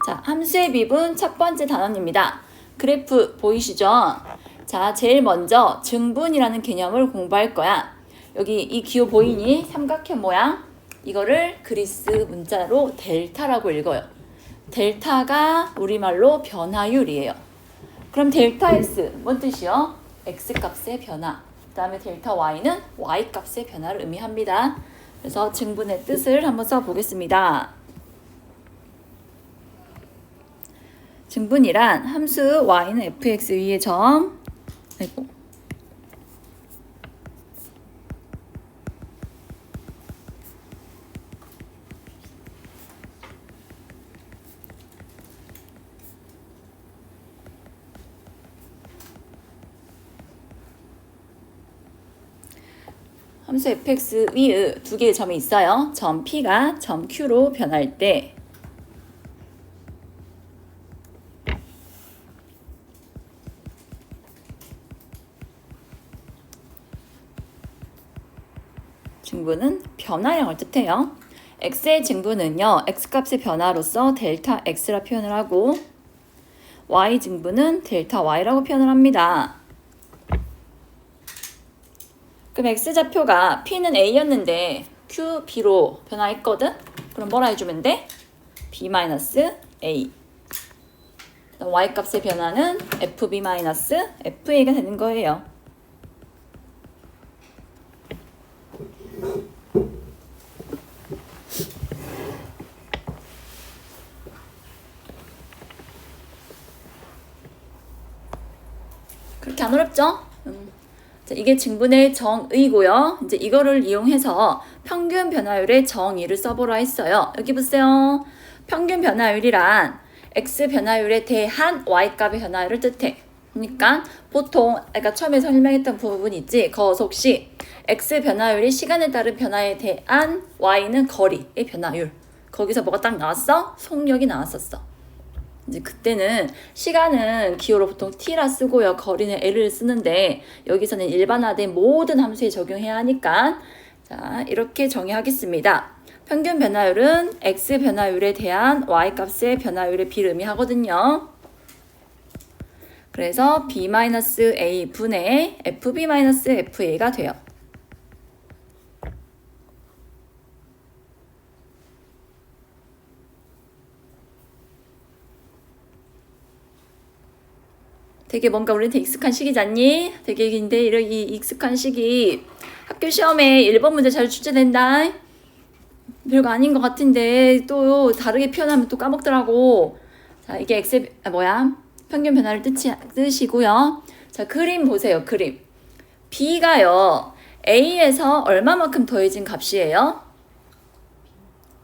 자, 함수의 미분 첫 번째 단원입니다. 그래프 보이시죠? 자, 제일 먼저 증분이라는 개념을 공부할 거야. 여기 이 기호 보이니? 삼각형 모양. 이거를 그리스 문자로 델타라고 읽어요. 델타가 우리말로 변화율이에요. 그럼 델타 x 뭔 뜻이요? x 값의 변화. 그 다음에 델타 y는 y 값의 변화를 의미합니다. 그래서 증분의 뜻을 한번 써보겠습니다. 증분이란 함수 y는 fx 위의 점, 아이고, 함수 fx 위의 두 개의 점이 있어요. 점 p가 점 q로 변할 때 증분은 변화량을 뜻해요. x의 증분은요, x값의 변화로서 델타 x라 표현을 하고 y 증분은 델타 y라고 표현을 합니다. 그럼 x좌표가 p는 a였는데 q, b로 변화했거든? 그럼 뭐라 해주면 돼? b-a. y값의 변화는 fb-fa가 되는 거예요. 그렇게 안 어렵죠? 자, 이게 증분의 정의고요. 이제 이거를 이용해서 평균 변화율의 정의를 써보라 했어요. 여기 보세요. 평균 변화율이란 x 변화율에 대한 y값의 변화율을 뜻해. 그러니까 보통 아까 처음에 설명했던 부분 있지? 거속시 x 변화율이 시간에 따른 변화에 대한 y는 거리의 변화율. 거기서 뭐가 딱 나왔어? 속력이 나왔었어. 이제 그때는 시간은 기호로 보통 t라 쓰고요. 거리는 l을 쓰는데 여기서는 일반화된 모든 함수에 적용해야 하니까 자, 이렇게 정의하겠습니다. 평균 변화율은 x 변화율에 대한 y 값의 변화율의 비를 의미하거든요. 그래서 b-a 분의 fb-fa가 돼요. 되게 뭔가 우리한테 익숙한 식이잖니? 되게 근데 이 익숙한 식이 학교 시험에 1번 문제 잘 출제된다. 별거 아닌 것 같은데 또 다르게 표현하면 또 까먹더라고. 자, 이게 평균 변화를 뜻이고요. 자, 그림 보세요. 그림. B가요. A에서 얼마만큼 더해진 값이에요?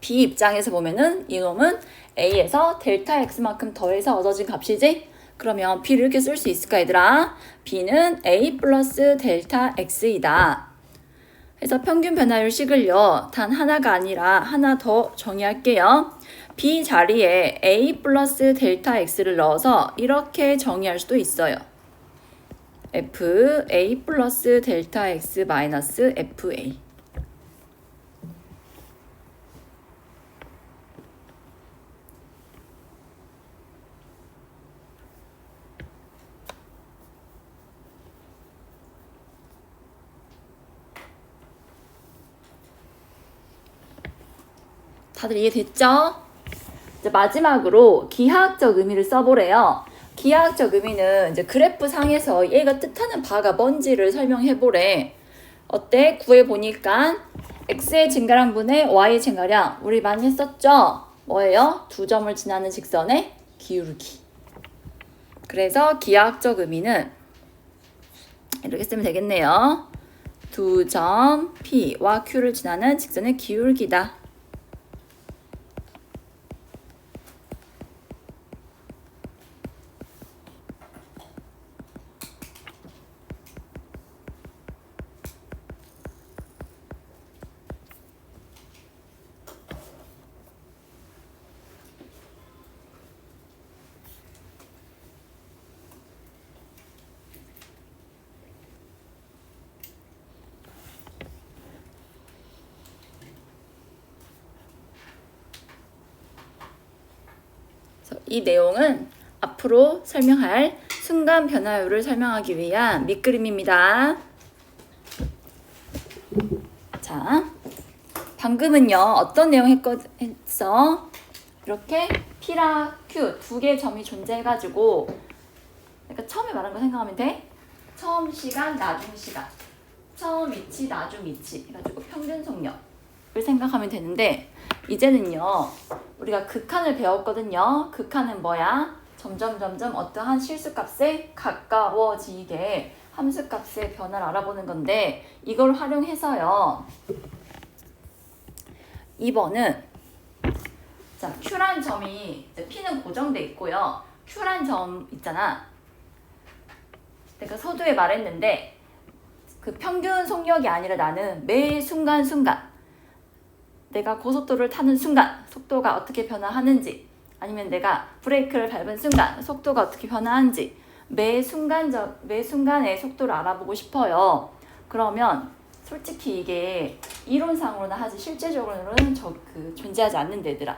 B 입장에서 보면은 이놈은 A에서 델타 X만큼 더해서 얻어진 값이지? 그러면 B를 이렇게 쓸 수 있을까 얘들아? B는 A 플러스 델타 X이다. 그래서 평균 변화율 식을요. 단 하나가 아니라 하나 더 정의할게요. B 자리에 A 플러스 델타 X를 넣어서 이렇게 정의할 수도 있어요. F A 플러스 델타 X 마이너스 FA. 다들 이해됐죠? 이제 마지막으로 기하학적 의미를 써보래요. 기하학적 의미는 이제 그래프 상에서 얘가 뜻하는 바가 뭔지를 설명해보래. 어때? 구해보니까 x의 증가량분의 y의 증가량 우리 많이 했었죠? 뭐예요? 두 점을 지나는 직선의 기울기. 그래서 기하학적 의미는 이렇게 쓰면 되겠네요. 두 점 P와 Q를 지나는 직선의 기울기다. 그래서 이 내용은 앞으로 설명할 순간 변화율을 설명하기 위한 밑그림입니다. 자, 방금은요 어떤 내용 했어? 이렇게 P랑 Q 두 개의 점이 존재해가지고, 그러니까 처음에 말한 거 생각하면 돼. 처음 시간, 나중 시간, 처음 위치, 나중 위치 해가지고 평균 속력을 생각하면 되는데, 이제는요 우리가 극한을 배웠거든요. 극한은 뭐야? 점점 어떠한 실수값에 가까워지게 함수값의 변화를 알아보는 건데, 이걸 활용해서요 2번은 자, Q란 점이 P는 고정돼 있고요. Q란 점 있잖아. 내가 서두에 말했는데 그 평균 속력이 아니라 나는 매 순간순간 내가 고속도로를 타는 순간 속도가 어떻게 변화하는지, 아니면 내가 브레이크를 밟은 순간 속도가 어떻게 변화하는지 매 순간의 속도를 알아보고 싶어요. 그러면 솔직히 이게 이론상으로는 하지 실제적으로는 존재하지 않는데, 얘들아.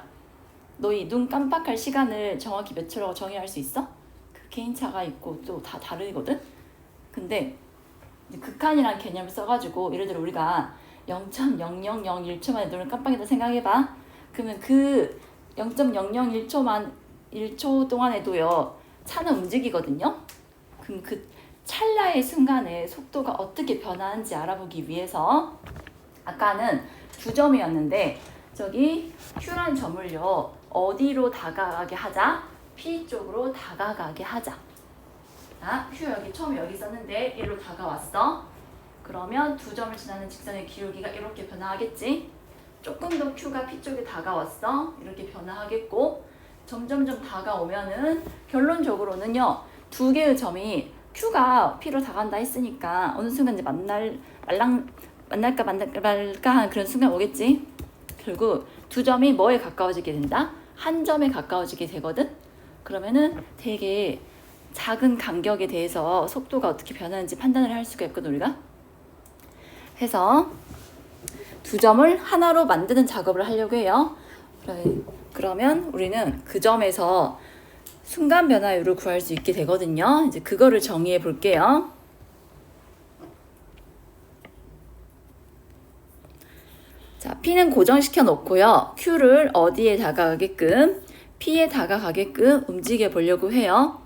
너희 눈 깜빡할 시간을 정확히 몇 초라고 정의할 수 있어? 그 개인차가 있고 또 다 다르거든? 근데 이제 극한이라는 개념을 써가지고, 예를 들어 우리가 0.0001초 만에 눈을 깜빡이다 생각해봐. 그러면 그 0.001초만 1초 동안에도요 차는 움직이거든요. 그럼 그 찰나의 순간에 속도가 어떻게 변하는지 알아보기 위해서, 아까는 두 점이었는데 저기 Q란 점을요 어디로 다가가게 하자? P 쪽으로 다가가게 하자. 자, Q 처음에 여기 있었는데 일로 다가왔어. 그러면 두 점을 지나는 직선의 기울기가 이렇게 변화하겠지. 조금 더 Q가 P 쪽에 다가왔어. 이렇게 변화하겠고, 점점 다가오면은 결론적으로는요 두 개의 점이 Q가 P로 다가간다 했으니까 어느 순간 이제 만날까 말까 하는 그런 순간 오겠지. 결국 두 점이 뭐에 가까워지게 된다? 한 점에 가까워지게 되거든. 그러면은 되게 작은 간격에 대해서 속도가 어떻게 변하는지 판단을 할 수가 있거든, 우리가. 해서 두 점을 하나로 만드는 작업을 하려고 해요. 그러면 우리는 그 점에서 순간 변화율을 구할 수 있게 되거든요. 이제 그거를 정의해 볼게요. 자, P는 고정시켜 놓고요. Q를 어디에 다가가게끔, P에 다가가게끔 움직여 보려고 해요.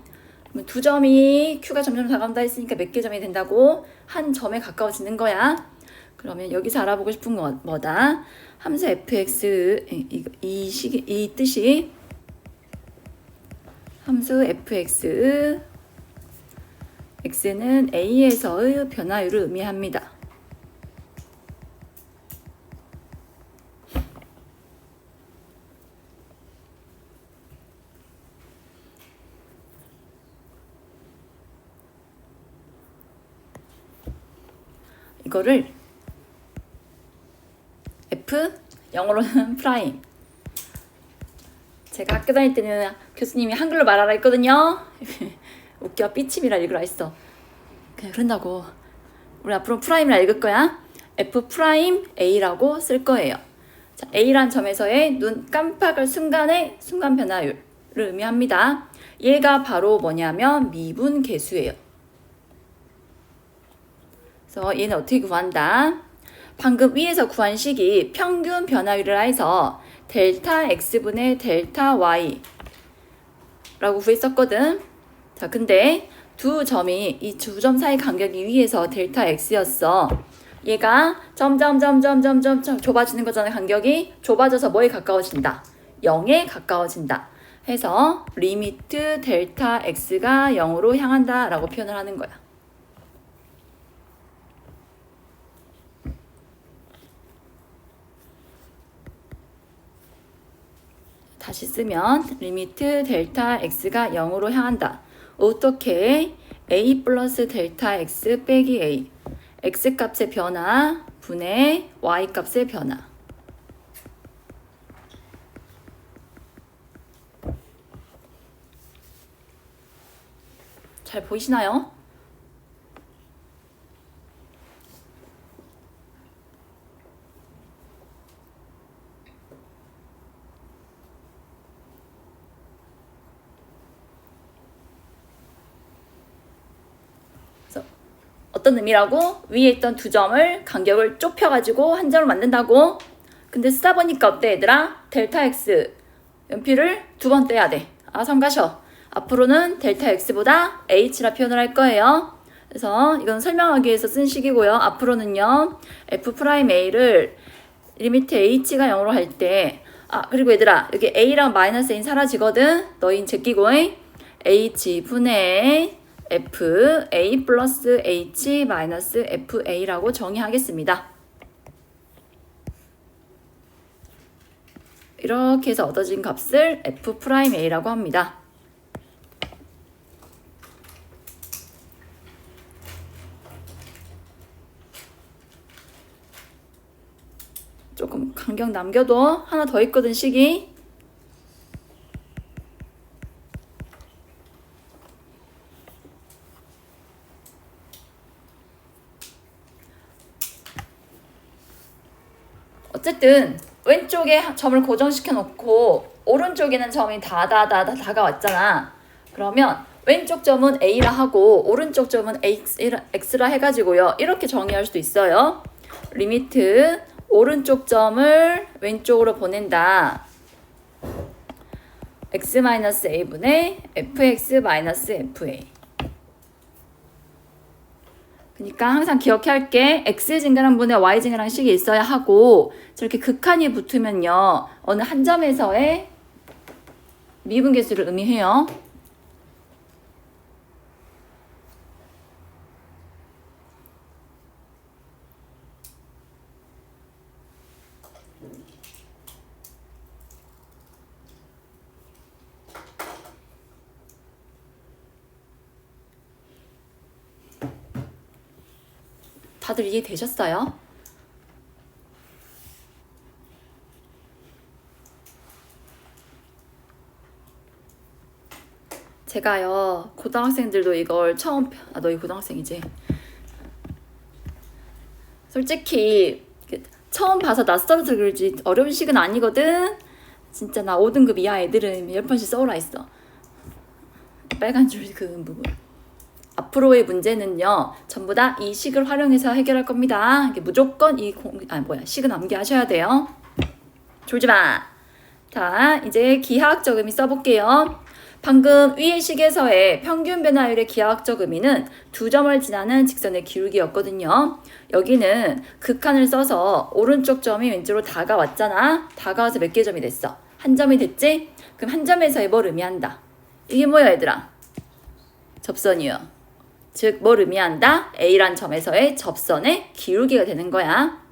두 점이 Q가 점점 다가간다 했으니까 몇 개 점이 된다고? 한 점에 가까워지는 거야. 그러면 여기서 알아보고 싶은 건 뭐다? 함수 fx, 이 뜻이 함수 fx, x는 a에서의 변화율을 의미합니다. 이거를 F, 영어로는 프라임. 제가 학교 다닐 때는 교수님이 한글로 말하라 했거든요. 웃겨, 삐침이라 읽으라 했어. 그냥 그런다고. 우리 앞으로 프라임이라 읽을 거야. F 프라임 A라고 쓸 거예요. 자, A란 점에서의 눈 깜빡할 순간의 순간 변화율을 의미합니다. 얘가 바로 뭐냐면 미분 계수예요. 그래서 얘는 어떻게 구한다? 방금 위에서 구한 식이 평균 변화율이라 해서 델타 x분의 델타 y 라고 구했었거든. 자, 근데 두 점이 이 두 점 사이 간격이 위에서 델타 x였어. 얘가 점점 좁아지는 거잖아. 간격이 좁아져서 뭐에 가까워진다? 0에 가까워진다. 해서 리미트 델타 x가 0으로 향한다 라고 표현을 하는 거야. 다시 쓰면 리미트 델타 x가 0으로 향한다. 어떻게? a 플러스 델타 x 빼기 a, x 값의 변화 분의 y 값의 변화. 잘 보이시나요? 어떤 의미라고? 위에 있던 두 점을 간격을 좁혀가지고 한 점을 만든다고? 근데 쓰다 보니까 어때 얘들아? 델타 x 연필을 두 번 떼야 돼. 아 성가셔. 앞으로는 델타 x보다 h라 표현을 할 거예요. 그래서 이건 설명하기 위해서 쓴 식이고요. 앞으로는요. f'a를 리미트 h가 0으로 할 때 그리고 얘들아 여기 a랑 마이너스 a는 사라지거든. 너희 제끼고 h 분의 f a 플러스 h 마이너스 fa라고 정의하겠습니다. 이렇게 해서 얻어진 값을 f'a라고 합니다. 조금 간격 남겨도 하나 더 있거든 식이. 어쨌든 왼쪽에 점을 고정시켜 놓고 오른쪽에는 점이 다가왔잖아. 그러면 왼쪽 점은 A라 하고 오른쪽 점은 X라 해가지고요. 이렇게 정의할 수도 있어요. 리미트 오른쪽 점을 왼쪽으로 보낸다. x-a분의 fx-fa. 그러니까 항상 기억해야 할게 x증가랑 분의 y증가랑 식이 있어야 하고 저렇게 극한이 붙으면요. 어느 한 점에서의 미분계수를 의미해요. 다들 이해되셨어요? 제가요 고등학생들도 이걸 처음 너희 고등학생이지? 솔직히 처음 봐서 낯설어서 그러지 어려운 식은 아니거든. 진짜 나 5등급 이하 애들은 10번씩 써오라 했어. 빨간 줄 그 부분. 앞으로의 문제는요 전부 다 이 식을 활용해서 해결할 겁니다. 무조건 식은 암기하셔야 돼요. 졸지 마. 자 이제 기하학적 의미 써볼게요. 방금 위의 식에서의 평균 변화율의 기하학적 의미는 두 점을 지나는 직선의 기울기였거든요. 여기는 극한을 써서 오른쪽 점이 왼쪽으로 다가왔잖아. 다가와서 몇 개 점이 됐어? 한 점이 됐지? 그럼 한 점에서의 뭘 의미한다? 이게 뭐야 얘들아? 접선이요. 즉 뭘 의미한다? A란 점에서의 접선의 기울기가 되는 거야.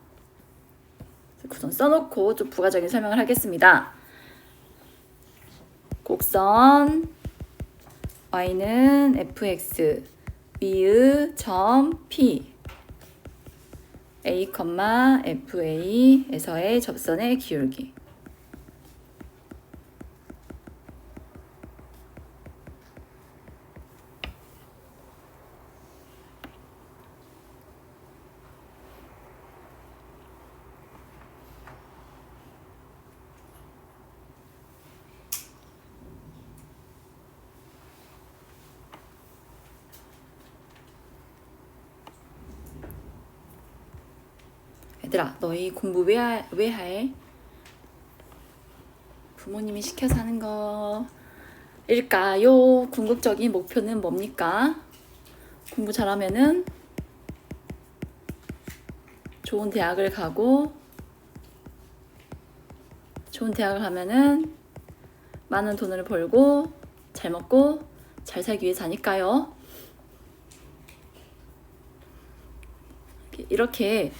우선 써놓고 좀 부가적인 설명을 하겠습니다. 곡선 y는 fx 위의 점 p a, fa에서의 접선의 기울기. 얘들아 너희 공부 왜 해? 부모님이 시켜서 하는 거일까요? 궁극적인 목표는 뭡니까? 공부 잘하면은 좋은 대학을 가고 좋은 대학을 가면은 많은 돈을 벌고 잘 먹고 잘 살기 위해서 하니까요. 이렇게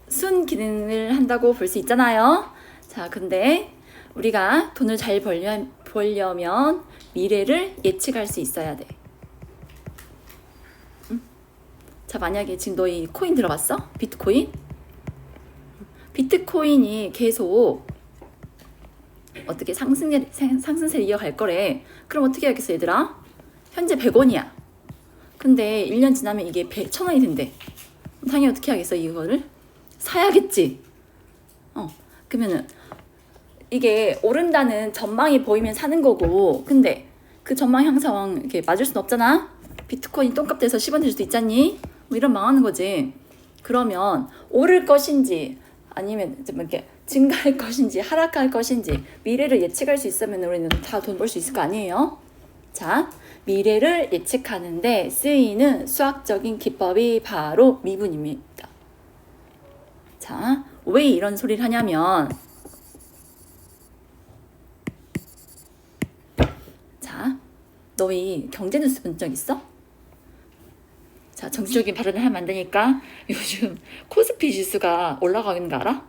순 기능을 한다고 볼 수 있잖아요. 자, 근데 우리가 돈을 잘 벌려면 미래를 예측할 수 있어야 돼. 자, 만약에 지금 너희 코인 들어봤어? 비트코인? 비트코인이 계속 어떻게 상승세를 이어갈 거래. 그럼 어떻게 하겠어 얘들아? 현재 100원이야. 근데 1년 지나면 이게 1,000원이 된대. 당연히 어떻게 하겠어 이거를? 사야겠지. 그러면은 이게 오른다는 전망이 보이면 사는 거고, 근데 그 전망 향상 이렇게 맞을 순 없잖아. 비트코인 똥값 돼서 10원 될 수도 있잖니. 뭐 이런 망하는 거지. 그러면 오를 것인지 아니면 좀 이렇게 증가할 것인지 하락할 것인지 미래를 예측할 수 있으면 우리는 다 돈 벌 수 있을 거 아니에요? 자, 미래를 예측하는데 쓰이는 수학적인 기법이 바로 미분입니다. 자, 왜 이런 소리를 하냐면 자, 너희 경제 뉴스 본 적 있어? 자, 정치적인 발언을 하면 안 되니까 요즘 코스피 지수가 올라가는 거 알아?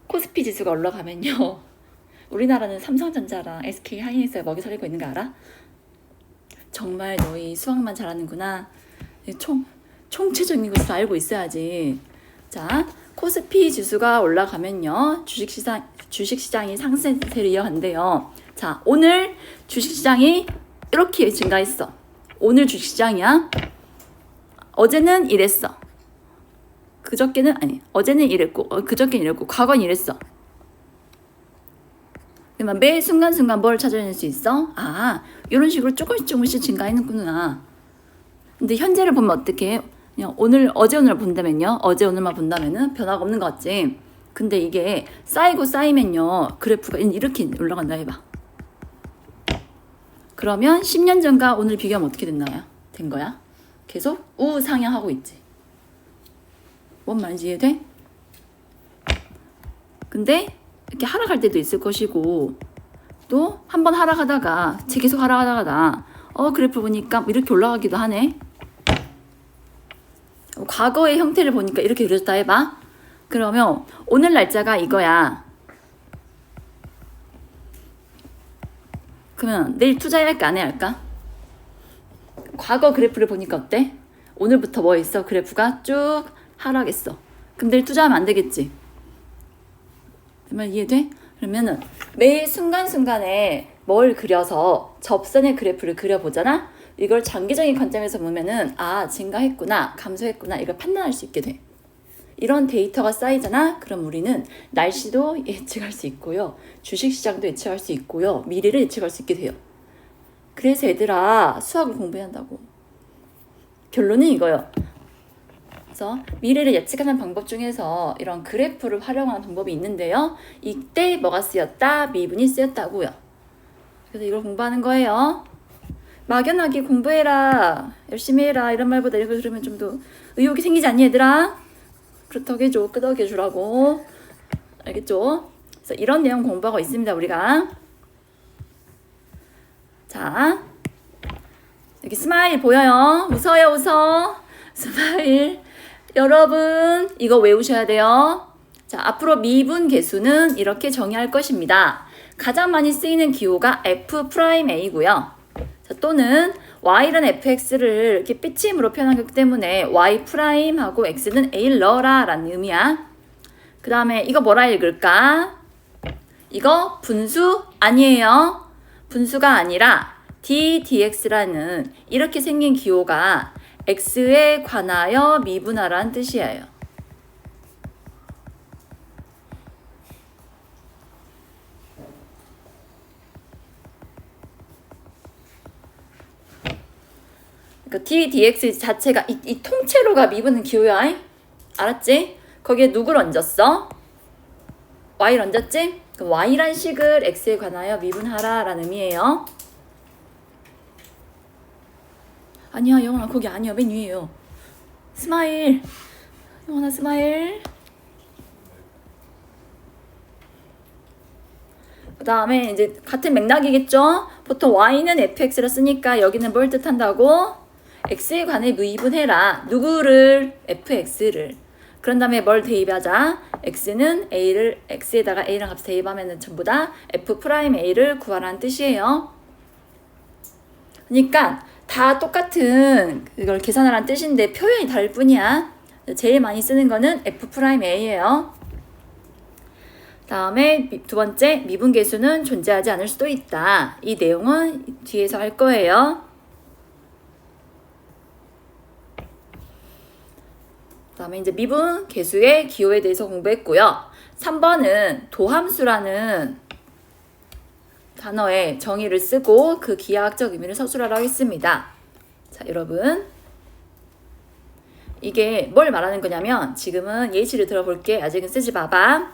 코스피 지수가 올라가면요 우리나라는 삼성전자랑 SK 하이닉스가 먹이 살리고 있는 거 알아? 정말 너희 수학만 잘하는구나. 총체적인 것을 알고 있어야지. 자, 코스피 지수가 올라가면요 주식시장이 상승세를 이어간대요. 자, 오늘 주식시장이 이렇게 증가했어. 오늘 주식시장이야. 어제는 이랬어. 그저께는 아니 어제는 이랬고 그저께는 이랬고 과거는 이랬어. 그러면 매 순간순간 뭘 찾아낼 수 있어? 아, 이런 식으로 조금씩 증가했는구나. 근데 현재를 보면 어떻게? 그냥 어제 오늘 본다면요. 어제 오늘만 본다면은 변화가 없는 것 같지. 근데 이게 쌓이면요. 그래프가 이렇게 올라간다 해봐. 그러면 10년 전과 오늘 비교하면 어떻게 된 거야? 계속 우상향하고 있지. 뭔 말인지 이해돼? 근데 이렇게 하락할 때도 있을 것이고 또 한 번 하락하다가 계속 하락하다가 그래프 보니까 이렇게 올라가기도 하네. 과거의 형태를 보니까 이렇게 그려졌다 해봐. 그러면 오늘 날짜가 이거야. 그러면 내일 투자할까 안 할까? 과거 그래프를 보니까 어때? 오늘부터 뭐 있어? 그래프가 쭉 하락했어. 그럼 내일 투자하면 안 되겠지? 그 말 이해돼? 그러면은 매일 순간순간에 뭘 그려서 접선의 그래프를 그려보잖아? 이걸 장기적인 관점에서 보면은 증가했구나, 감소했구나 이걸 판단할 수 있게 돼. 이런 데이터가 쌓이잖아? 그럼 우리는 날씨도 예측할 수 있고요. 주식시장도 예측할 수 있고요. 미래를 예측할 수 있게 돼요. 그래서 얘들아 수학을 공부해야 한다고. 결론은 이거요. 그래서 미래를 예측하는 방법 중에서 이런 그래프를 활용하는 방법이 있는데요. 이때 뭐가 쓰였다? 미분이 쓰였다고요. 그래서 이걸 공부하는 거예요. 막연하게 공부해라, 열심히 해라 이런 말보다 이걸 들으면 좀 더 의욕이 생기지 않니 얘들아? 그렇다고 해줘, 끄덕여 주라고. 알겠죠? 그래서 이런 내용 공부하고 있습니다 우리가. 자, 여기 스마일 보여요? 웃어요 웃어. 스마일. 여러분 이거 외우셔야 돼요. 자, 앞으로 미분 계수는 이렇게 정의할 것입니다. 가장 많이 쓰이는 기호가 F'A고요. 자, 또는 Y는 fx를 이렇게 삐침으로 표현한 거기 때문에 Y'하고 x는 A를 넣어라 라는 의미야. 그 다음에 이거 뭐라 읽을까? 이거 분수 아니에요. 분수가 아니라 ddx라는 이렇게 생긴 기호가 x에 관하여 미분하라는 뜻이에요. 그러니까 ddx 자체가 이 통째로가 미분은 기호야. 알았지? 거기에 누구를 얹었어? y를 얹었지? 그럼 y란 식을 x에 관하여 미분하라 라는 의미예요. 아니야 영원아 거기 아니야 맨 위에요. 스마일. 영원아 스마일. 그 다음에 이제 같은 맥락이겠죠? 보통 y는 fx를 쓰니까 여기는 뭘 뜻한다고? x에 관해 미분해라. 누구를? fx를. 그런 다음에 뭘 대입하자? x는 x에다가 a랑 값을 대입하면 전부 다 f'a를 구하라는 뜻이에요. 그러니까 다 똑같은 그걸 계산하라는 뜻인데 표현이 다를 뿐이야. 제일 많이 쓰는 거는 f'a예요. 다음에 두 번째, 미분계수는 존재하지 않을 수도 있다. 이 내용은 뒤에서 할 거예요. 다음에 이제 미분계수의 기호에 대해서 공부했고요. 3번은 도함수라는 단어의 정의를 쓰고 그 기하학적 의미를 서술하라 하겠습니다. 자, 여러분. 이게 뭘 말하는 거냐면 지금은 예시를 들어볼게. 아직은 쓰지 마봐.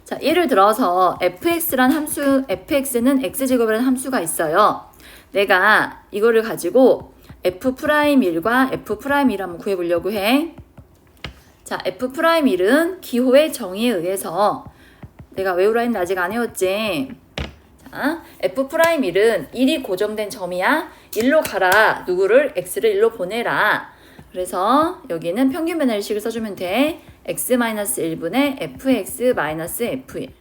자, 예를 들어서 fx란 함수, fx는 x제곱이라는 함수가 있어요. 내가 이거를 가지고 f'1과 f'1을 한번 구해보려고 해. 자, f'1은 기호의 정의에 의해서 내가 외우라 했는데 아직 안 외웠지? 자, f'1은 1이 고정된 점이야. 1로 가라. 누구를? x를 1로 보내라. 그래서 여기는 평균 변화식을 써주면 돼. x-1분의 fx-f1.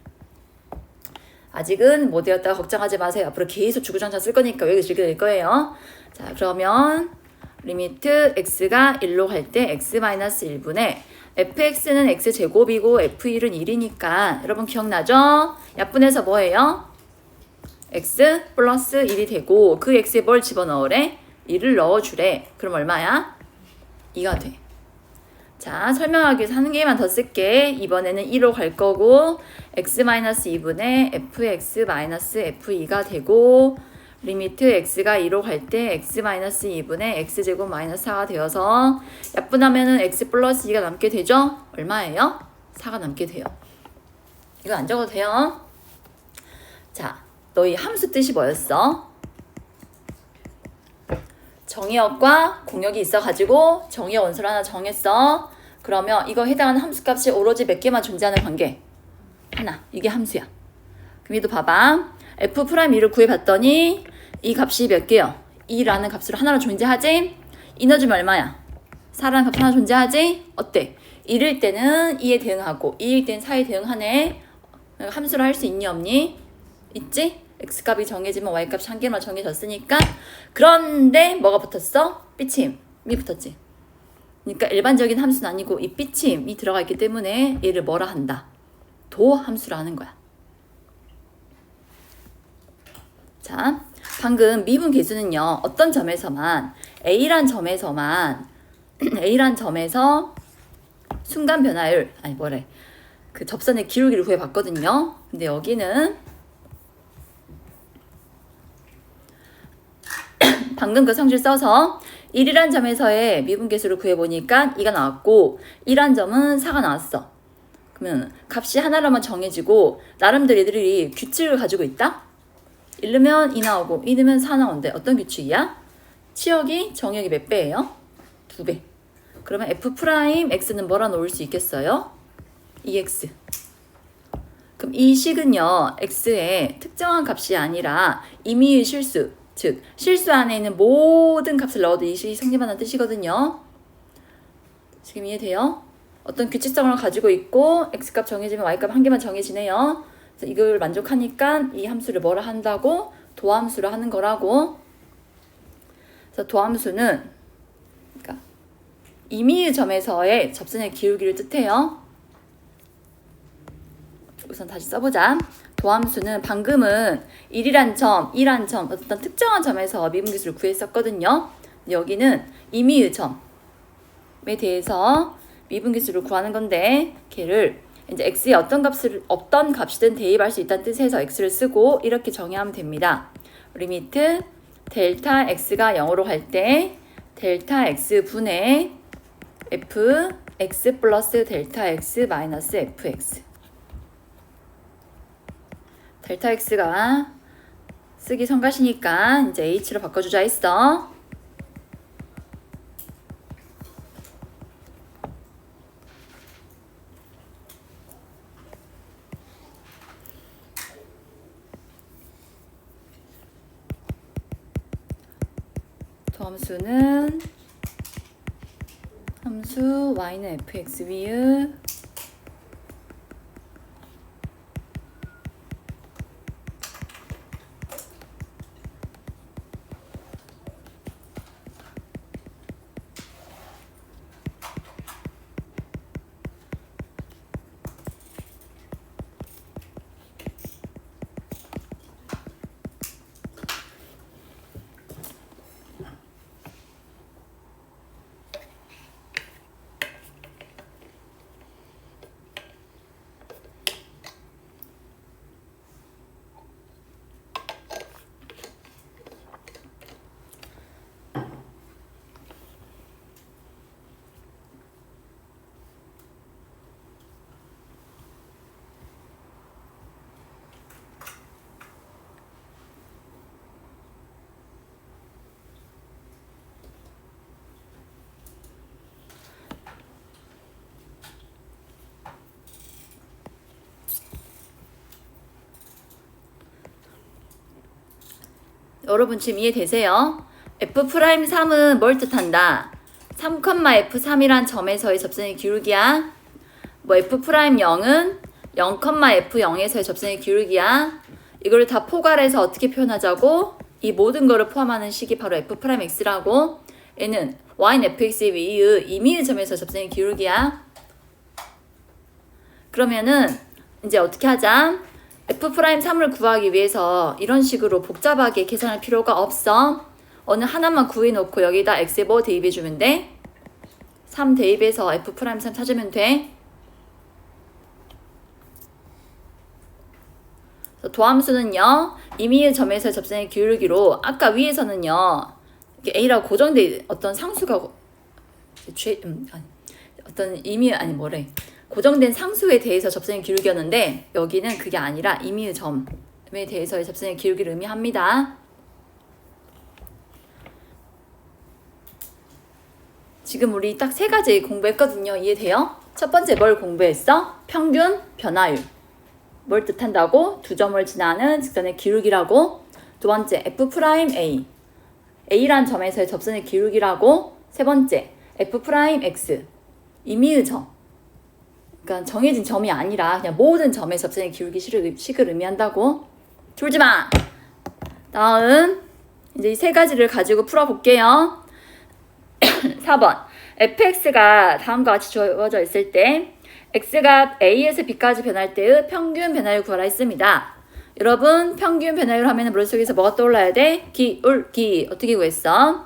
아직은 못 외웠다가 걱정하지 마세요. 앞으로 계속 주구장창 쓸 거니까 외우기 즐겨 낼 거예요. 자, 그러면 리미트 x가 1로 갈 때 x-1분의 fx는 x제곱이고 f1은 1이니까 여러분 기억나죠? 약분해서 뭐예요? x 플러스 1이 되고 그 x에 뭘 집어넣으래? 1을 넣어주래. 그럼 얼마야? 2가 돼. 자, 설명하기 위해서 한 개만 더 쓸게. 이번에는 2로 갈 거고 x-2분의 fx-f2가 되고 리미트 x가 2로 갈 때 x-2분의 x제곱 마이너스 4가 되어서 약분하면은 x 플러스 2가 남게 되죠? 얼마예요? 4가 남게 돼요. 이거 안 적어도 돼요. 자, 너희 함수 뜻이 뭐였어? 정의역과 공역이 있어가지고 정의역 원소를 하나 정했어. 그러면 이거 해당하는 함수값이 오로지 몇 개만 존재하는 관계? 하나. 이게 함수야. 그럼 얘도 봐봐. f'2를 구해봤더니 이 값이 몇 개요? 2라는 값으로 하나로 존재하지? 2 넣어주면 얼마야? 4라는 값 하나 존재하지? 어때? 1일 때는 2에 대응하고 2일 때는 4에 대응하네. 함수로 할 수 있니 없니? 있지? x값이 정해지면 y값이 한 개만 정해졌으니까. 그런데 뭐가 붙었어? 삐침이 붙었지. 그러니까 일반적인 함수는 아니고 이 삐침이 들어가 있기 때문에 얘를 뭐라 한다? 도 함수라 하는 거야. 자, 방금 미분 계수는요. 어떤 점에서만 A란 점에서만 A란 점에서 순간 변화율 그 접선의 기울기를 구해봤거든요. 근데 여기는 방금 그 성질 써서 1이란 점에서의 미분계수를 구해보니까 2가 나왔고 2란 점은 4가 나왔어. 그러면 값이 하나로만 정해지고 나름대로 얘들이 규칙을 가지고 있다? 1 넣으면 2 나오고 2 넣으면 4 나온대. 어떤 규칙이야? 치역이 정역이 몇 배예요? 2배. 그러면 f'x는 뭐라 놓을 수 있겠어요? 2x. 그럼 이 식은요. x의 특정한 값이 아니라 임의의 실수, 즉 실수 안에 있는 모든 값을 넣어도 이 식이 성립한다는 뜻이거든요. 지금 이해돼요? 어떤 규칙성을 가지고 있고 x값 정해지면 y값 한 개만 정해지네요. 그래서 이걸 만족하니까 이 함수를 뭐라 한다고? 도함수를 하는 거라고. 그래서 도함수는 그러니까 임의의 점에서의 접선의 기울기를 뜻해요. 우선 다시 써보자. 도함수는 방금은 1이란 점, 2란 점, 어떤 특정한 점에서 미분계수를 구했었거든요. 여기는 임의의 점에 대해서 미분계수를 구하는 건데 걔를 이제 x에 어떤 값이든 대입할 수 있다는 뜻에서 x를 쓰고 이렇게 정의하면 됩니다. 리미트 델타 x가 0으로 갈 때 델타 x 분의 f x 플러스 델타 x 마이너스 fx. 델타 x가 쓰기 성가시니까 이제 h로 바꿔주자 했어. 도함수는 함수 y는 fx 위의 여러분 지금 이해되세요? F'3은 뭘 뜻한다? 3,F3이란 점에서의 접선의 기울기야. 뭐 F'0은 0,F0에서의 접선의 기울기야. 이걸 다 포괄해서 어떻게 표현하자고? 이 모든 거를 포함하는 식이 바로 F'X라고. 얘는 Y는 Fx 위의 임의의 점에서 접선의 기울기야. 그러면은 이제 어떻게 하자? F'3을 구하기 위해서 이런 식으로 복잡하게 계산할 필요가 없어. 어느 하나만 구해놓고 여기다 X에 대입해주면 돼. 3 대입해서 F'3 찾으면 돼. 도함수는요, 임의의 점에서 접선의 기울기로 아까 위에서는요, A라고 고정된 어떤 상수가 고정된 상수에 대해서 접선의 기울기였는데 여기는 그게 아니라 임의의 점에 대해서의 접선의 기울기를 의미합니다. 지금 우리 딱 3가지 공부했거든요. 이해돼요? 첫 번째 뭘 공부했어? 평균 변화율. 뭘 뜻한다고? 두 점을 지나는 직선의 기울기라고. 두 번째 F'A. A란 점에서의 접선의 기울기라고. 세 번째 F'X. 임의의 점. 그러니까 정해진 점이 아니라 그냥 모든 점의 접선의 기울기 식을 의미한다고. 졸지 마! 다음 이제 이 3가지를 가지고 풀어볼게요. 4번 fx가 다음과 같이 주어져 있을 때 x가 a에서 b까지 변할 때의 평균 변화율 구하라 했습니다. 여러분 평균 변화율 하면 머릿속에서 뭐가 떠올라야 돼? 기울기. 어떻게 구했어?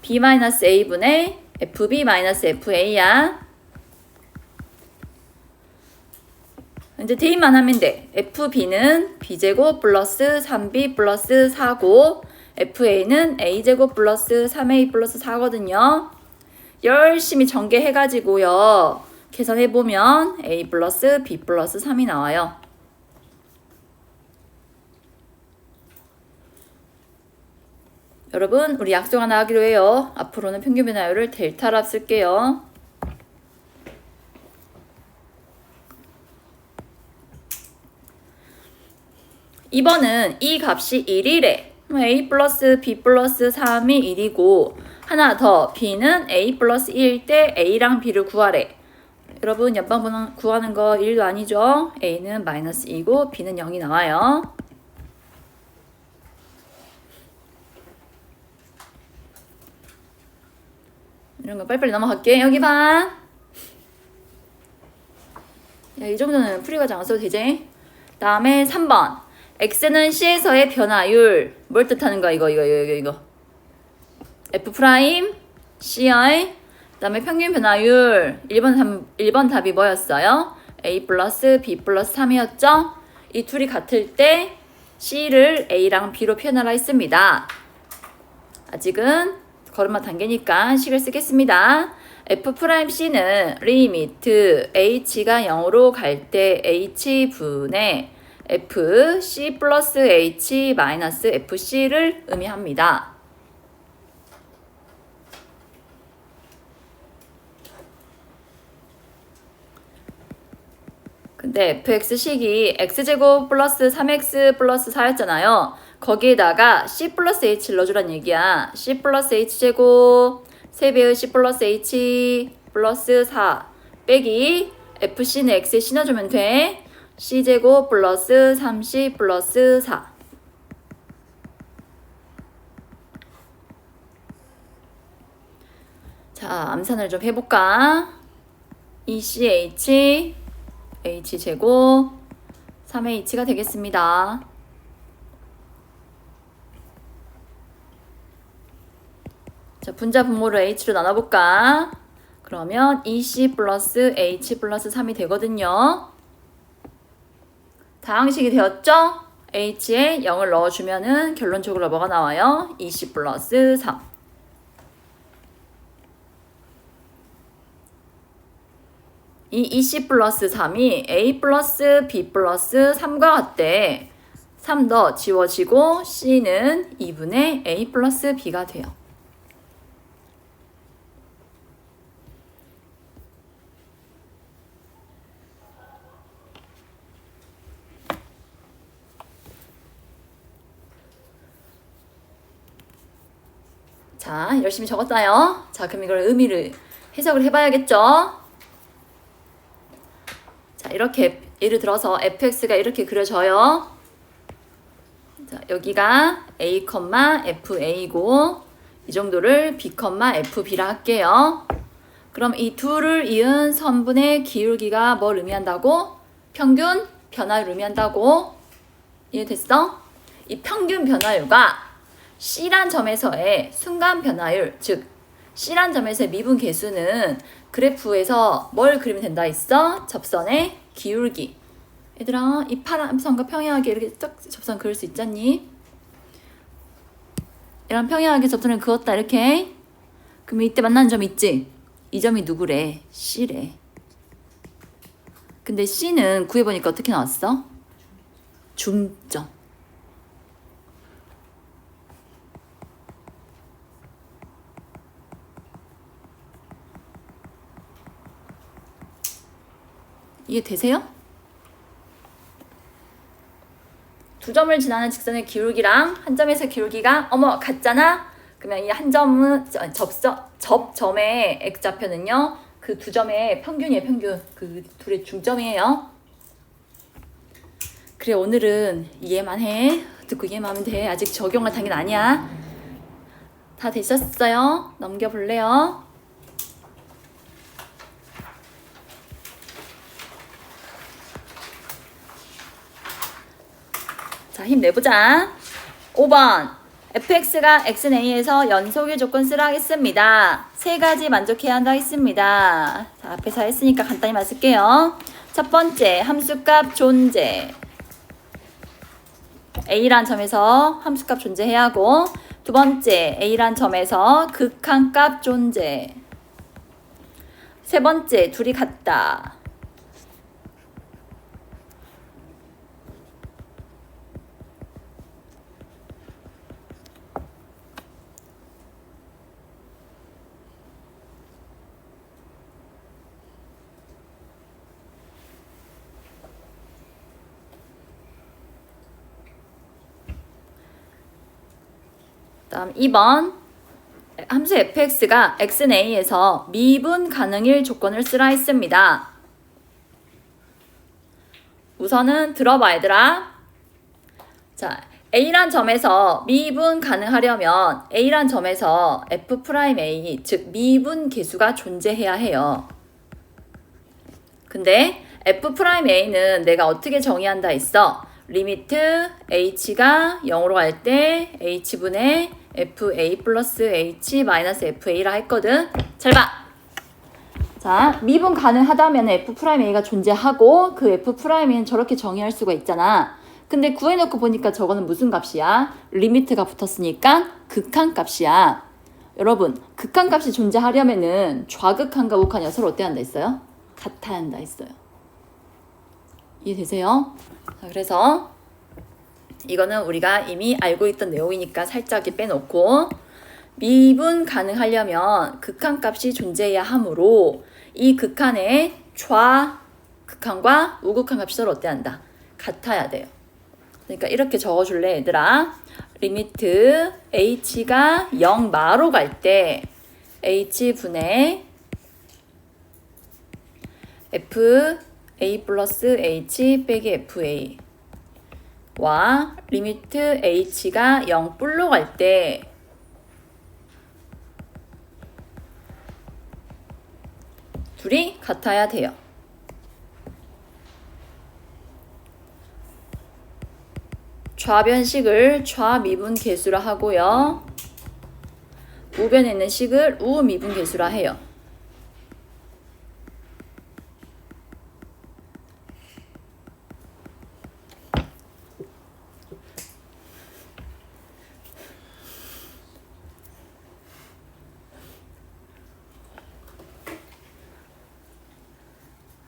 b-a분의 fb-fa야. 이제 대입만 하면 돼. fb는 b제곱 플러스 3b 플러스 4고 fa는 a제곱 플러스 3a 플러스 4거든요. 열심히 전개해가지고요. 계산해보면 a 플러스 b 플러스 3이 나와요. 여러분 우리 약속 하나 하기로 해요. 앞으로는 평균 변화율을 델타로 쓸게요. 이번은 이 값이 1이래. a 플러스 b 플러스 3이 1이고 하나 더 b는 a 플러스 1일 때 a랑 b를 구하래. 여러분 연방분호 구하는 거 1도 아니죠? a는 마이너스 2고 b는 0이 나와요. 이런 거 빨리빨리 넘어갈게. 여기 봐. 야, 이 정도는 풀이과정 안 써도 되지? 다음에 3번. x는 c에서의 변화율. 뭘 뜻하는 거야? 이거. f 프라임 c의 그다음에 평균 변화율 1번 답이 뭐였어요? a 플러스 b 플러스 3이었죠? 이 둘이 같을 때 c를 a랑 b로 표현하라 했습니다. 아직은 걸음마 단계니까 식을 쓰겠습니다. f'c는 리미트 h가 0으로 갈 때 h분의 fc 플러스 h 마이너스 fc를 의미합니다. 근데 fx식이 x제곱 플러스 3x 플러스 4였잖아요. 거기에다가 c 플러스 h를 넣어주란 얘기야. c 플러스 h제곱 3배의 c 플러스 h 플러스 4 빼기 fc는 x에 씌워주면 돼. c제곱 플러스 3c 플러스 4. 자, 암산을 좀 해볼까? 2ch h제곱 3h가 되겠습니다. 자, 분자 분모를 h로 나눠볼까? 그러면 2c 플러스 h 플러스 3이 되거든요. 다항식이 되었죠? h에 0을 넣어주면은 결론적으로 뭐가 나와요? 2c 플러스 3. 이 2c 플러스 3이 a 플러스 b 플러스 3과 같대. 3 더 지워지고 c는 2분의 a 플러스 b가 돼요. 자, 열심히 적었어요. 자, 그럼 이걸 의미를 해석을 해봐야겠죠? 자, 이렇게 예를 들어서 fx가 이렇게 그려져요. 자, 여기가 a, fa고 이 정도를 b, fb라 할게요. 그럼 이 둘을 이은 선분의 기울기가 뭘 의미한다고? 평균 변화율을 의미한다고? 이해됐어? 이 평균 변화율과 C란 점에서의 순간 변화율, 즉 C란 점에서의 미분 계수는 그래프에서 뭘 그리면 된다 했어? 접선의 기울기. 얘들아, 이 파란 선과 평행하게 이렇게 딱 접선 그릴 수 있잖니? 이런 평행하게 접선을 그었다 이렇게. 그럼 이때 만나는 점 있지? 이 점이 누구래? C래. 근데 C는 구해보니까 어떻게 나왔어? 중점. 이해되세요? 두 점을 지나는 직선의 기울기랑 한 점에서 기울기가 같잖아? 그러면 이 한 점은 접점의 X좌표는요 그 두 점의 평균이에요. 평균. 그 둘의 중점이에요. 그래, 오늘은 이해만 해. 듣고 이해만 하면 돼. 아직 적용할 단계는 아니야. 다 되셨어요? 넘겨볼래요? 자, 힘내보자. 5번. fx가 xnA에서 연속의 조건 쓰라 하겠습니다. 세 가지 만족해야 한다 했습니다. 자, 앞에서 했으니까 간단히 말쓸게요. 첫 번째, 함수값 존재. A란 점에서 함수값 존재해야 하고, 두 번째, A란 점에서 극한값 존재. 세 번째, 둘이 같다. 다음 2번. 함수 fx가 xnA에서 미분 가능일 조건을 쓰라 했습니다. 우선은 들어봐 얘들아. 자, A란 점에서 미분 가능하려면 A란 점에서 F'A, 즉 미분 계수가 존재해야 해요. 근데 F'A는 내가 어떻게 정의한다 했어? 리미트 h가 0으로 갈 때 h분의 fa 플러스 h 마이너스 fa라 했거든. 잘 봐. 자, 미분 가능하다면 F'A가 존재하고 그 F'A는 저렇게 정의할 수가 있잖아. 근데 구해놓고 보니까 저거는 무슨 값이야? 리미트가 붙었으니까 극한값이야. 여러분, 극한값이 존재하려면은 좌극한과 우극한이 서로 어때야 한다 했어요? 같아야 한다 했어요. 이해되세요? 자, 그래서 이거는 우리가 이미 알고 있던 내용이니까 살짝 빼놓고, 미분 가능하려면 극한값이 존재해야 하므로 이 극한의 좌극한과 우극한 값이 서로 어때야 한다? 같아야 돼요. 그러니까 이렇게 적어줄래 얘들아. 리미트 h가 0마로 갈 때 h분의 fa 플러스 h 빼기 fa 와 리미트 h가 0뿔로 갈 때 둘이 같아야 돼요. 좌변식을 좌미분 계수라 하고요. 우변에 있는 식을 우미분 계수라 해요.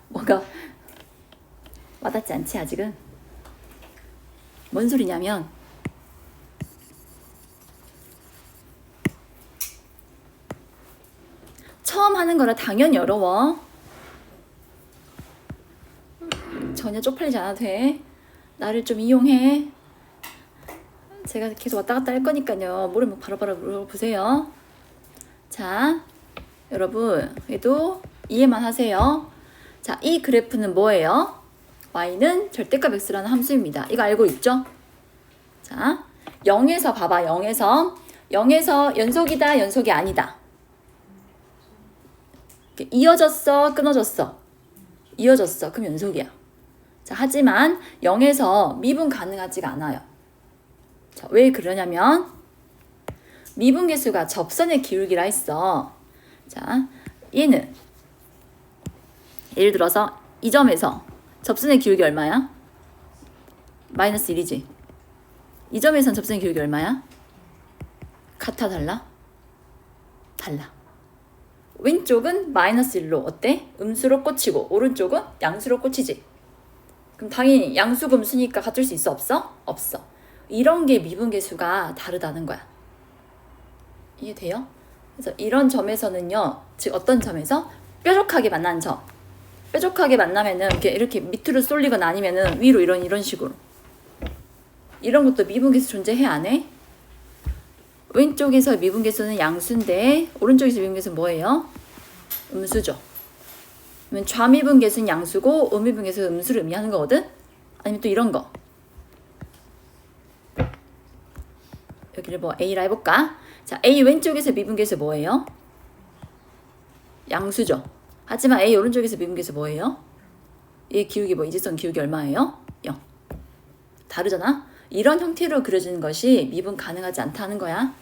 뭔가 와닿지 않지 아직은? 뭔 소리냐면 처음 하는 거라 당연히 어려워. 전혀 쪽팔리지 않아도 돼. 나를 좀 이용해. 제가 계속 왔다 갔다 할 거니까요. 모르면 바로바로 물어보세요. 자, 여러분 그래도 이해만 하세요. 자, 이 그래프는 뭐예요? y는 절대값 x라는 함수입니다. 이거 알고 있죠? 자, 0에서 봐봐. 0에서 연속이다, 연속이 아니다. 이어졌어, 끊어졌어. 이어졌어. 그럼 연속이야. 자, 하지만 0에서 미분 가능하지가 않아요. 자, 왜 그러냐면 미분계수가 접선의 기울기라 했어. 자, 얘는 예를 들어서 이 점에서 접선의 기울기 얼마야? 마이너스 1이지. 이 점에선 접선의 기울기 얼마야? 같아, 달라? 달라. 왼쪽은 마이너스 1로 어때? 음수로 꽂히고 오른쪽은 양수로 꽂히지. 그럼 당연히 양수고 음수니까 같을 수 있어? 없어? 없어. 이런 게 미분계수가 다르다는 거야. 이해돼요? 그래서 이런 점에서는요, 즉 어떤 점에서 뾰족하게 만난 점, 뾰족하게 만나면은 이렇게 밑으로 쏠리거나 아니면은 위로 이런 식으로, 이런 것도 미분계수 존재해 안 해? 왼쪽에서 미분계수는 양수인데 오른쪽에서 미분계수는 뭐예요? 음수죠. 그러면 좌미분계수는 양수고 우미분계수는 음수를 의미하는 거거든? 아니면 또 이런 거, 여기를 뭐 A라 해볼까? 자, A 왼쪽에서 미분계수 뭐예요? 양수죠. 하지만 A 오른쪽에서 미분계수 뭐예요? 얘 기울기 뭐 이지선 기울기 얼마예요? 0. 다르잖아? 이런 형태로 그려지는 것이 미분 가능하지 않다는 거야.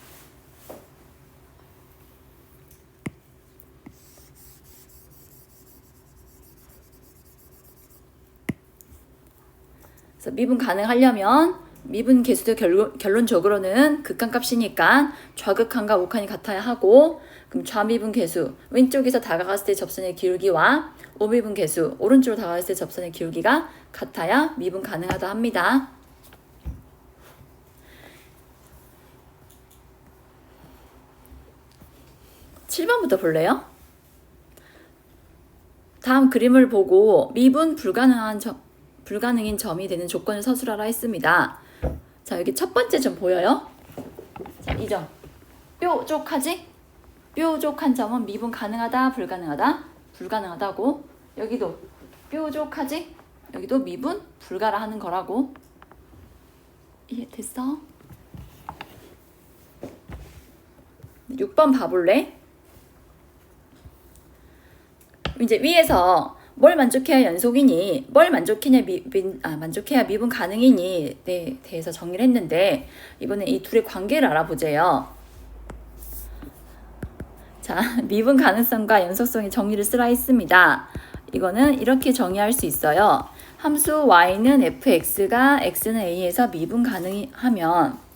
그래서 미분 가능하려면 미분 계수도 결론적으로는 극한값이니까 좌극한과 우극한이 같아야 하고, 그럼 좌미분 계수 왼쪽에서 다가갔을 때 접선의 기울기와 우미분 계수 오른쪽으로 다가갔을 때 접선의 기울기가 같아야 미분 가능하다 합니다. (7번부터) 볼래요? 다음 그림을 보고 미분 불가능인 점이 되는 조건을 서술하라 했습니다. 자, 여기 첫 번째 점 보여요? 자, 이 점. 뾰족하지? 뾰족한 점은 미분 가능하다, 불가능하다? 불가능하다고. 여기도 뾰족하지? 여기도 미분 불가라 하는 거라고. 이해됐어? 6번 봐볼래? 이제 위에서 뭘 만족해야 연속이니, 뭘 만족해야 만족해야 미분 가능이니 네, 대해서 정리를 했는데, 이번에 이 둘의 관계를 알아보재요. 자, 미분 가능성과 연속성의 정리를 쓰라 했습니다. 이거는 이렇게 정의할 수 있어요. 함수 y는 fx가 x는 a에서 미분 가능하면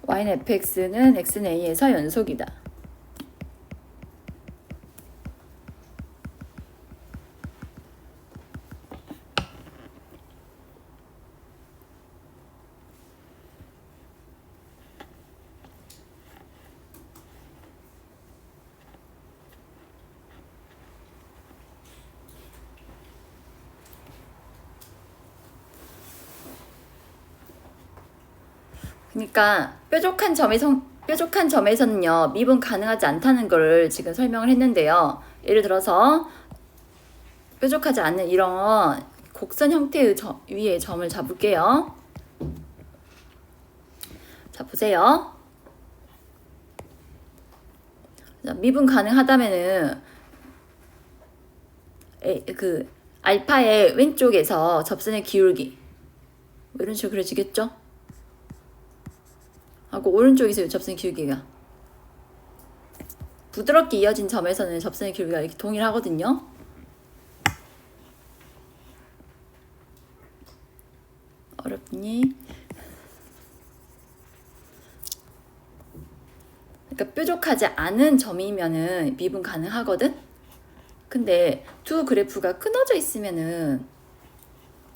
y는 fx는 x는 a에서 연속이다. 그러니까 뾰족한 점에서는요 미분 가능하지 않다는 걸 지금 설명을 했는데요. 예를 들어서 뾰족하지 않는 이런 곡선 형태의 위에 점을 잡을게요. 자, 보세요. 자, 미분 가능하다면은 그 알파의 왼쪽에서 접선의 기울기 뭐 이런 식으로 그려지겠죠? 하고 오른쪽에서 접선의 기울기가 부드럽게 이어진 점에서는 접선의 기울기가 이렇게 동일하거든요. 어렵니? 그러니까 뾰족하지 않은 점이면은 미분 가능하거든? 근데 두 그래프가 끊어져 있으면은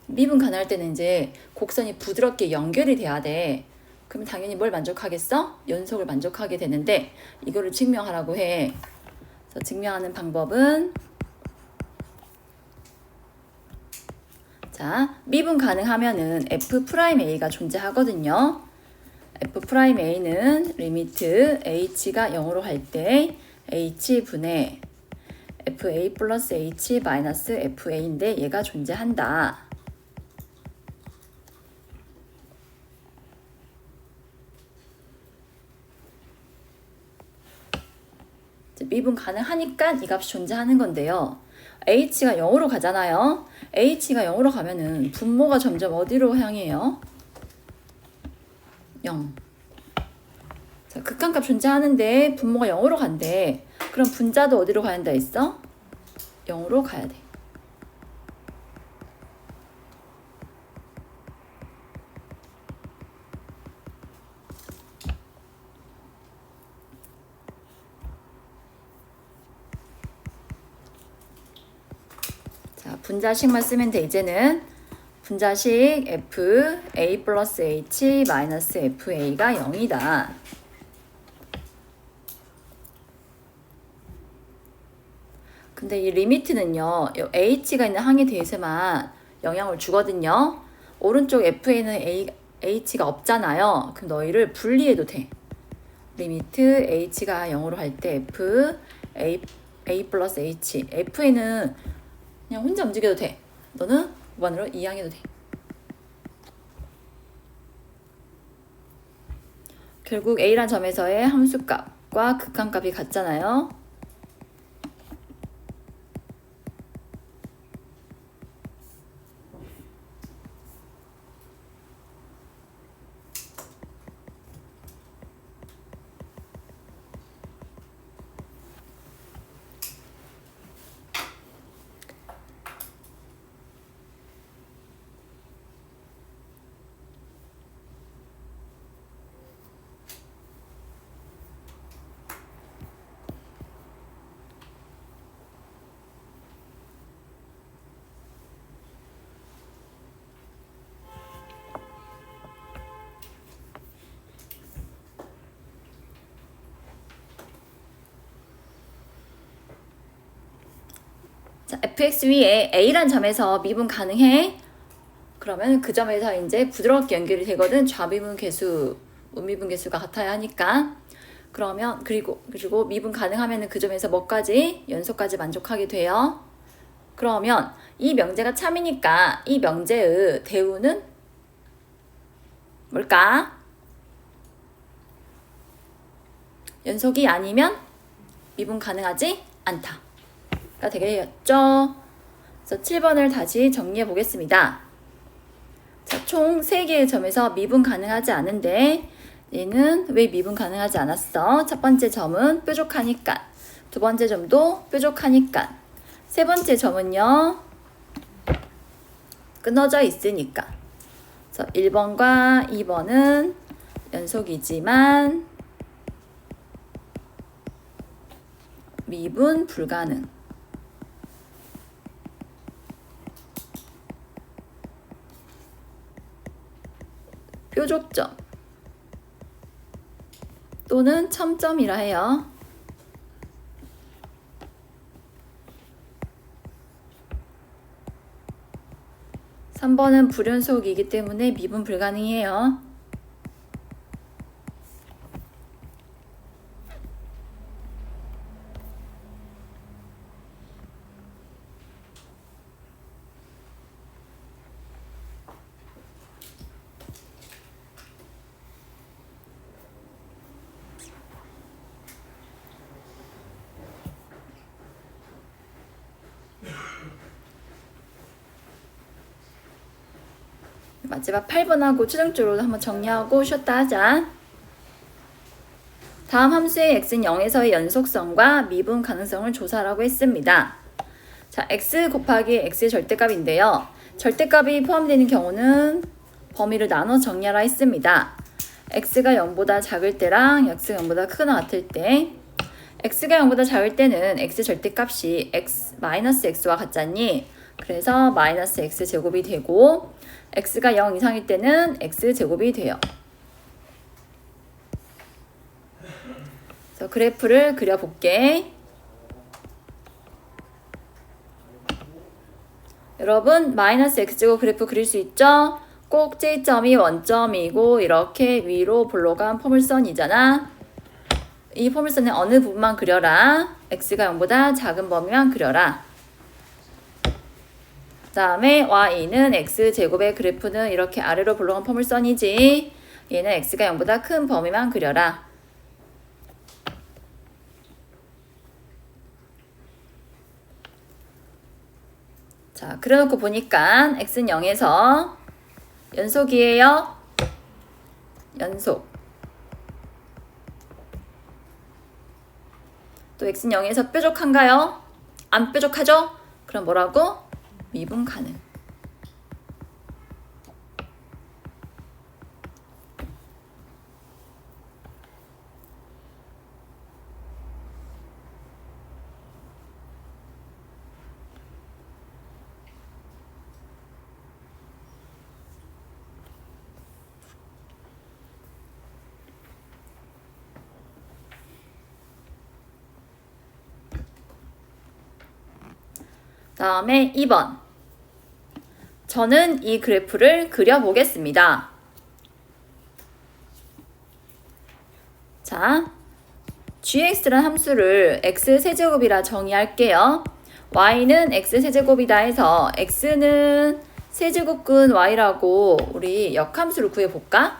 미분 가능할 때는 이제 곡선이 부드럽게 연결이 돼야 돼. 그럼 당연히 뭘 만족하겠어? 연속을 만족하게 되는데 이거를 증명하라고 해. 그래서 증명하는 방법은 자, 미분 가능하면은 F'A가 존재하거든요. F'A는 리미트 h가 0으로 갈 때 h분의 fa 플러스 h 마이너스 fa인데 얘가 존재한다. 미분 가능하니까 이 값이 존재하는 건데요. h가 0으로 가잖아요. h가 0으로 가면은 분모가 점점 어디로 향해요? 0. 자, 극한값 존재하는데 분모가 0으로 간대. 그럼 분자도 어디로 가야 한다 했어? 0으로 가야 돼. 자, 분자식만 쓰면 돼. 이제는 분자식 f a 플러스 h 마이너스 fa가 0이다. 근데 이 리미트는요, h가 있는 항에 대해서만 영향을 주거든요. 오른쪽 f에는 h가 없잖아요. 그럼 너희를 분리해도 돼. 리미트 h가 0으로 할 때 f a 플러스 h f에는 그냥 혼자 움직여도 돼. 너는 무반으로 이항해도 돼. 결국 a란 점에서의 함수값과 극한값이 같잖아요. 자, fx 위에 a란 점에서 미분 가능해? 그러면 그 점에서 이제 부드럽게 연결이 되거든. 좌미분 계수, 우미분 계수가 같아야 하니까. 그러면 그리고 미분 가능하면 그 점에서 뭐까지? 연속까지 만족하게 돼요. 그러면 이 명제가 참이니까 이 명제의 대우는 뭘까? 연속이 아니면 미분 가능하지 않다. 가 되겠죠. 그래서 7번을 다시 정리해 보겠습니다. 자, 총 3개의 점에서 미분 가능하지 않은데 얘는 왜 미분 가능하지 않았어? 첫 번째 점은 뾰족하니까, 두 번째 점도 뾰족하니까, 세 번째 점은요 끊어져 있으니까. 그래서 1번과 2번은 연속이지만 미분 불가능. 뾰족점 또는 첨점이라 해요. 3번은 불연속이기 때문에 미분 불가능이에요. 마지막 8번하고 최종적으로 한번 정리하고 쉬었다 하자. 다음 함수의 x는 0에서의 연속성과 미분 가능성을 조사하라고 했습니다. 자, x 곱하기 x의 절대값인데요. 절대값이 포함되는 경우는 범위를 나눠 정리하라 했습니다. x가 0보다 작을 때랑 x가 0보다 크거나 같을 때, x가 0보다 작을 때는 x 절대값이 x 마이너스 x와 같잖니. 그래서 마이너스 x 제곱이 되고 x가 0 이상일 때는 x 제곱이 돼요. 그래서 그래프를 그려볼게. 여러분 마이너스 x제곱 그래프 그릴 수 있죠? 꼭지점이 원점이고 이렇게 위로 볼록한 포물선이잖아. 이 포물선의 어느 부분만 그려라. x가 0보다 작은 범위만 그려라. 그 다음에 y는 x제곱의 그래프는 이렇게 아래로 볼록한 포물선이지. 얘는 x가 0보다 큰 범위만 그려라. 자, 그려놓고 보니까 x는 0에서 연속이에요. 연속. 또 x는 0에서 뾰족한가요? 안 뾰족하죠? 그럼 뭐라고? 미분 가능. 다음에 2번. 저는 이 그래프를 그려보겠습니다. 자, gx라는 함수를 x세제곱이라 정의할게요. y는 x세제곱이다 해서 x는 세제곱근 y라고 우리 역함수를 구해볼까?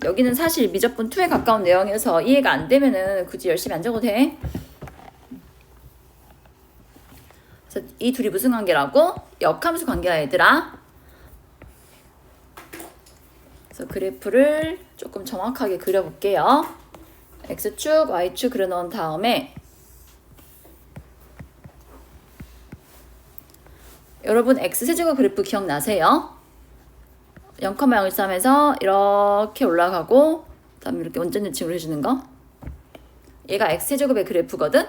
여기는 사실 미적분 2에 가까운 내용이어서 이해가 안 되면은 굳이 열심히 안 적어도 돼. 그래서 이 둘이 무슨 관계라고? 역함수 관계야 얘들아. 그래서 그래프를 조금 정확하게 그려볼게요. x축, y축 그려놓은 다음에 여러분 x세제곱 그래프 기억나세요? 0,013에서 이렇게 올라가고 그다음에 이렇게 원점 대칭으로 해주는 거. 얘가 x제곱의 그래프거든.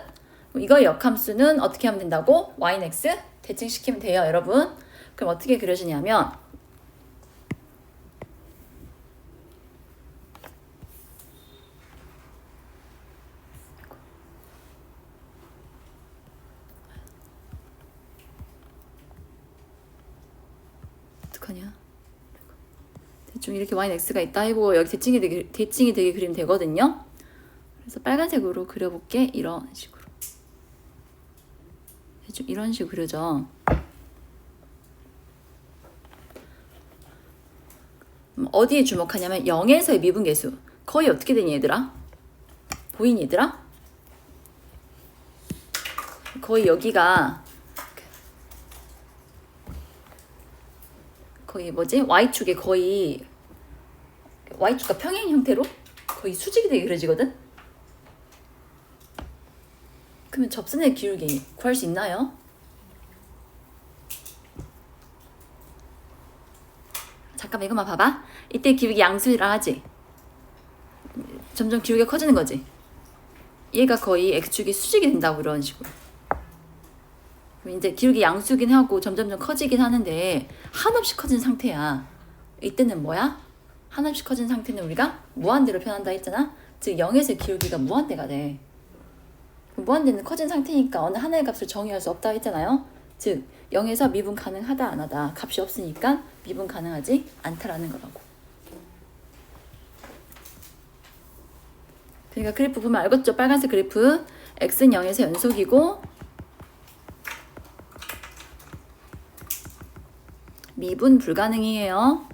이거 역함수는 어떻게 하면 된다고? y는 x 대칭시키면 돼요, 여러분. 그럼 어떻게 그려지냐면 어떡하냐? 대충 이렇게 y는 x가 있다 해보고 여기 대칭이 되게 그리면 되거든요. 그래서 빨간색으로 그려볼게. 이런 식으로. 대충 이런 식으로 그려져. 어디에 주목하냐면 0에서의 미분계수. 거의 어떻게 되니 얘들아? 보이니 얘들아? 거의 여기가 거의 뭐지? y축에 거의 y축과 평행 형태로 거의 수직이 되게 그려지거든? 그러면 접선의 기울기 구할 수 있나요? 잠깐만 이것만 봐봐. 이때 기울기 양수라 하지? 점점 기울기가 커지는 거지? 얘가 거의 x축이 수직이 된다고 이런 식으로. 그럼 이제 기울기 양수긴 하고 점점점 커지긴 하는데 한없이 커진 상태야. 이때는 뭐야? 한없이 커진 상태는 우리가 무한대로 표현한다 했잖아? 즉 0에서 기울기가 무한대가 돼. 무한대는 커진 상태니까 어느 하나의 값을 정의할 수 없다 했잖아요. 즉 0에서 미분 가능하다 안 하다. 값이 없으니까 미분 가능하지 않다라는 거라고. 그러니까 그래프 보면 알겠죠? 빨간색 그래프 x는 0에서 연속이고 미분 불가능이에요.